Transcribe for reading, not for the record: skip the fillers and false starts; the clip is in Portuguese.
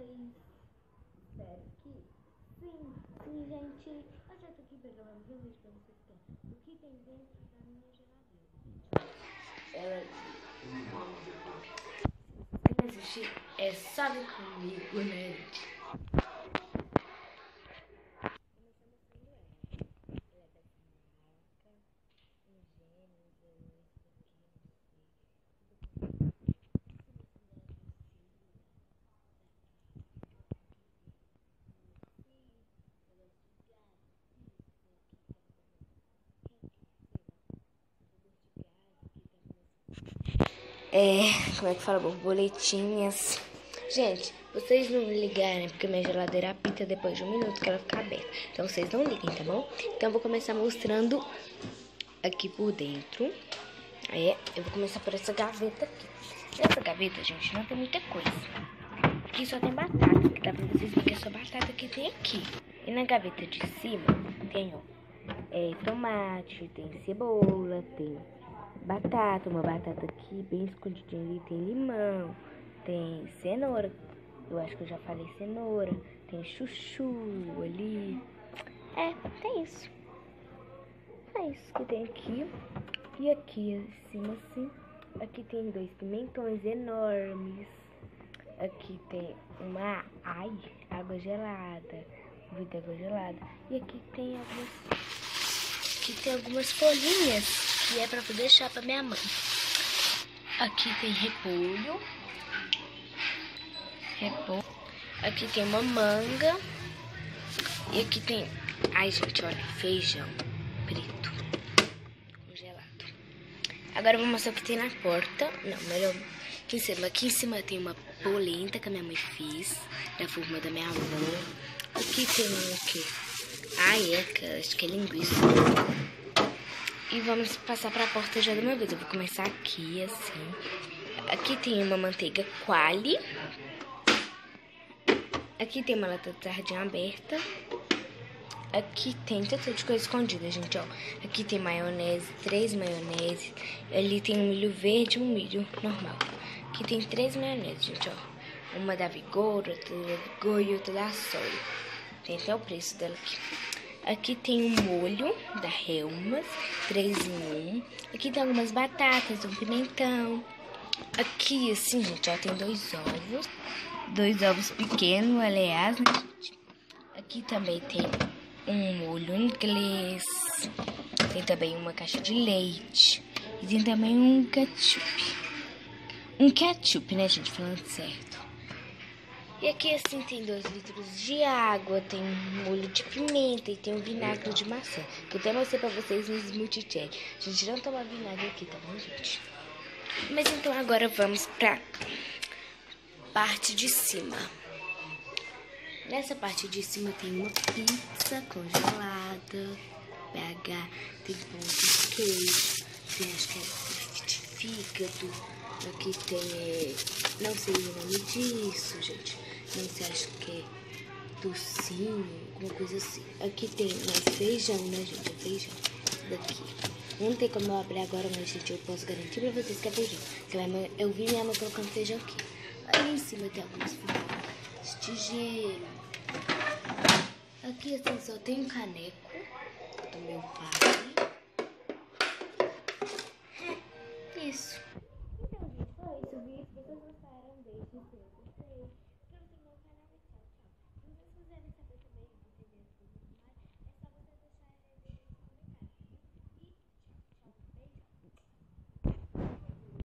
vocês. Espero que sim. Sim, gente. Eu já tô aqui pegando um vídeo pra vocês terem o que tem dentro da minha geladeira. Ela quem assistir é só vir comigo, né? Como é que fala? Borboletinhas. Gente, vocês não ligarem porque minha geladeira apita depois de 1 minuto que ela fica aberta. Então vocês não liguem, tá bom? Então eu vou começar mostrando aqui por dentro. Eu vou começar por essa gaveta aqui. Nessa gaveta, gente, não tem muita coisa. Aqui só tem batata, que dá pra vocês verem que é só batata que tem aqui. E na gaveta de cima tem, tomate, tem cebola, tem batata, uma batata aqui bem escondidinha ali, tem limão, tem cenoura, eu acho que eu já falei cenoura, tem chuchu ali, tem isso. É isso que tem aqui. E aqui em cima assim, aqui tem 2 pimentões enormes, aqui tem uma água gelada, muita água gelada, e aqui tem algumas folhinhas que é pra poder deixar pra minha mãe. Aqui tem repolho. Aqui tem uma manga. E aqui tem, gente, olha, feijão preto congelado. Agora eu vou mostrar o que tem na porta. Não, melhor aqui em cima. Aqui em cima tem uma polenta que a minha mãe fez, da forma da minha avó. Aqui tem o quê? Acho que é linguiça. E vamos passar para a porta já de uma vez. Eu vou começar aqui, assim. Aqui tem uma manteiga Qualy. Aqui tem uma lata de sardinha aberta. Aqui tem tanta de coisa escondida, gente, ó. Aqui tem maionese, 3 maioneses. Ali tem um milho verde e um milho normal. Aqui tem 3 maioneses, gente, ó. Uma da Vigor, outra da Vigor e outra da Soy. Tem até o preço dela aqui. Aqui tem um molho da Hellmann's, 3 em 1. Aqui tem algumas batatas, um pimentão. Aqui, assim, gente, ó, tem 2 ovos. 2 ovos pequenos, aliás, né, gente? Aqui também tem um molho inglês. Tem também uma caixa de leite. E tem também um ketchup. Um ketchup, né, gente? Falando certo. E aqui, assim, tem 2 litros de água, tem um molho de pimenta e tem um vinagre de maçã. Que eu até mostrei pra vocês no Smoothie Chat. A gente não toma vinagre aqui, tá bom, gente? Mas então agora vamos pra parte de cima. Nessa parte de cima tem uma pizza congelada, BH, tem pão de queijo, tem acho que é de fígado, aqui tem, não sei o nome disso, gente, não sei, acho que é tocinho, alguma coisa assim. Aqui tem mais feijão, né, gente, é feijão, daqui. Não tem como eu abrir agora, mas, gente, eu posso garantir pra vocês que é feijão. Eu vi minha mãe colocando feijão aqui. Aí em cima tem algumas formas de gelo. Aqui assim só tem um caneco do meu pai. Isso. Então, gente, foi isso. O vídeo. Se vocês gostaram, deixem seu gostei. Se você não no canal, tchau, tchau. Se vocês fizerem essa